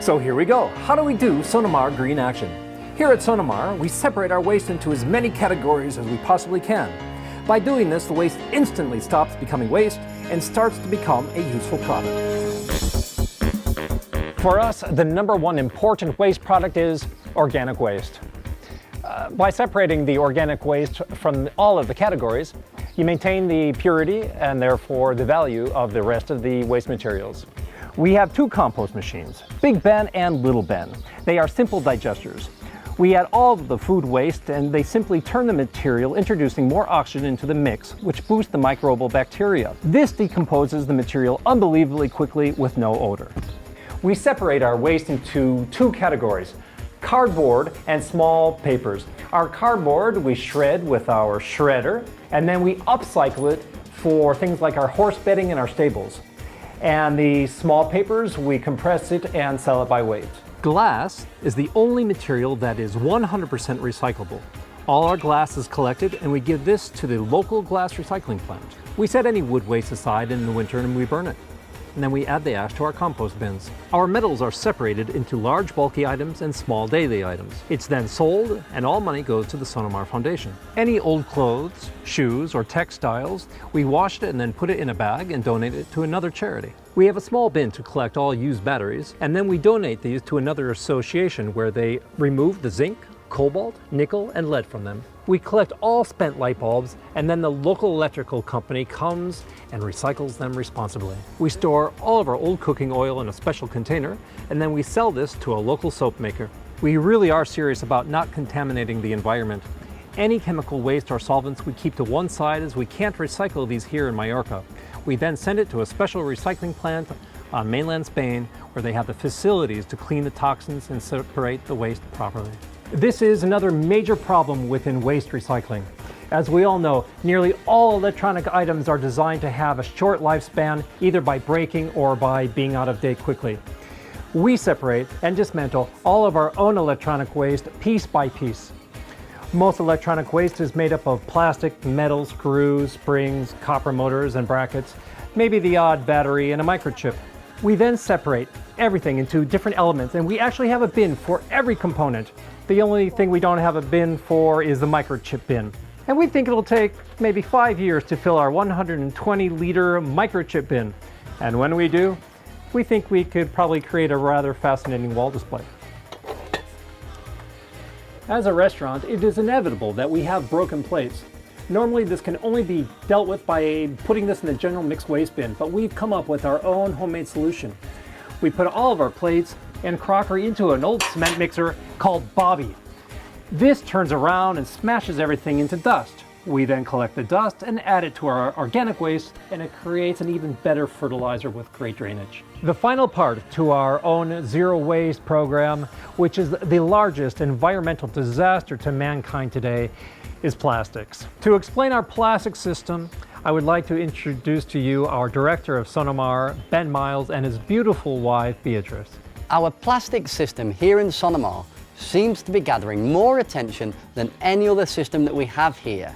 So here we go. How do we do Sonomar Green Action? Here at Sonomar, we separate our waste into as many categories as we possibly can. By doing this, the waste instantly stops becoming waste and starts to become a useful product. For us, the number one important waste product is organic waste. By separating the organic waste from all of the categories, you maintain the purity and therefore the value of the rest of the waste materials. We have two compost machines, Big Ben and Little Ben. They are simple digesters. We add all of the food waste and they simply turn the material, introducing more oxygen into the mix, which boosts the microbial bacteria. This decomposes the material unbelievably quickly with no odor. We separate our waste into two categories, cardboard and small papers. Our cardboard we shred with our shredder, and then we upcycle it for things like our horse bedding and our stables. And the small papers, we compress it and sell it by weight. Glass is the only material that is 100% recyclable. All our glass is collected and we give this to the local glass recycling plant. We set any wood waste aside in the winter and we burn it. And then we add the ash to our compost bins. Our metals are separated into large bulky items and small daily items. It's then sold and all money goes to the Sonomar Foundation. Any old clothes, shoes, or textiles, we wash it and then put it in a bag and donate it to another charity. We have a small bin to collect all used batteries, and then we donate these to another association where they remove the zinc, cobalt, nickel, and lead from them. We collect all spent light bulbs, and then the local electrical company comes and recycles them responsibly. We store all of our old cooking oil in a special container, and then we sell this to a local soap maker. We really are serious about not contaminating the environment. Any chemical waste or solvents we keep to one side, as we can't recycle these here in Mallorca. We then send it to a special recycling plant on mainland Spain, where they have the facilities to clean the toxins and separate the waste properly. This is another major problem within waste recycling. As we all know, nearly all electronic items are designed to have a short lifespan, either by breaking or by being out of date quickly. We separate and dismantle all of our own electronic waste piece by piece. Most electronic waste is made up of plastic, metal, screws, springs, copper motors and brackets, maybe the odd battery and a microchip. We then separate everything into different elements, and we actually have a bin for every component. The only thing we don't have a bin for is the microchip bin. And we think it'll take maybe 5 years to fill our 120-liter microchip bin. And when we do, we think we could probably create a rather fascinating wall display. As a restaurant, it is inevitable that we have broken plates. Normally this can only be dealt with by putting this in the general mixed waste bin, but we've come up with our own homemade solution. We put all of our plates and crockery into an old cement mixer called Bobby. This turns around and smashes everything into dust. We then collect the dust and add it to our organic waste, and it creates an even better fertilizer with great drainage. The final part to our own zero waste program, which is the largest environmental disaster to mankind today, is plastics. To explain our plastic system, I would like to introduce to you our director of Sonomar, Ben Miles, and his beautiful wife, Beatrice. Our plastic system here in Sonomar seems to be gathering more attention than any other system that we have here.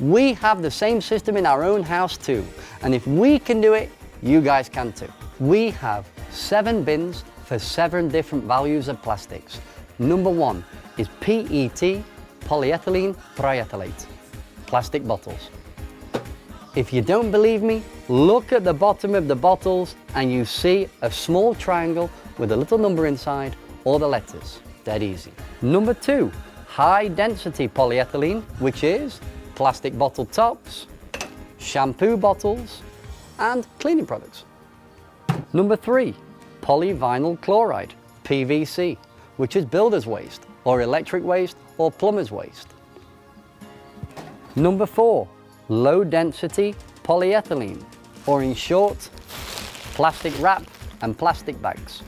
We have the same system in our own house too, and if we can do it, you guys can too. We have 7 bins for 7 different values of plastics. Number 1 is PET, polyethylene triethylate, plastic bottles. If you don't believe me, look at the bottom of the bottles and you see a small triangle with a little number inside or the letters. Dead easy. Number 2, high density polyethylene, which is plastic bottle tops, shampoo bottles, and cleaning products. Number 3, polyvinyl chloride, PVC, which is builder's waste, or electric waste, or plumber's waste. Number 4, low density polyethylene, or in short, plastic wrap and plastic bags.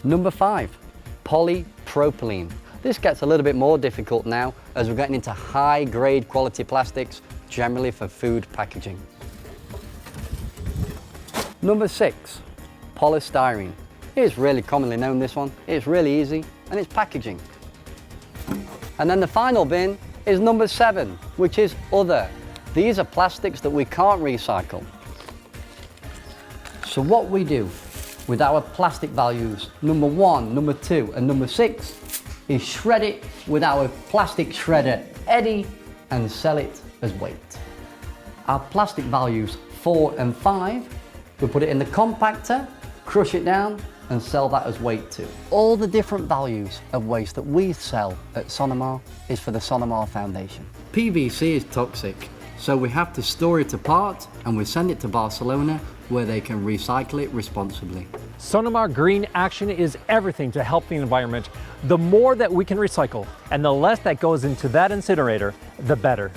Number 5, polypropylene. This gets a little bit more difficult now as we're getting into high grade quality plastics, generally for food packaging. Number 6, polystyrene. It's really commonly known, this one. It's really easy and it's packaging. And then the final bin is number 7, which is other. These are plastics that we can't recycle. So what we do with our plastic values, number 1, number 2, and number 6, is shred it with our plastic shredder, Eddie, and sell it as weight. Our plastic values 4 and 5, we put it in the compactor, crush it down, and sell that as weight too. All the different values of waste that we sell at Sonomar is for the Sonomar Foundation. PVC is toxic, so we have to store it apart and we send it to Barcelona where they can recycle it responsibly. Sonomar Green Action is everything to help the environment. The more that we can recycle and the less that goes into that incinerator, the better.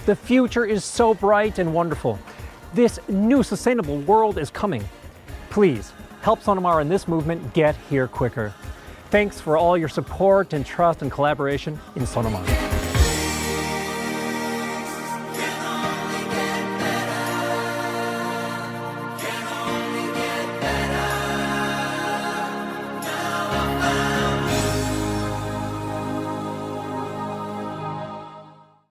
The future is so bright and wonderful. This new sustainable world is coming. Please help Sonomar in this movement get here quicker. Thanks for all your support and trust and collaboration in Sonomar.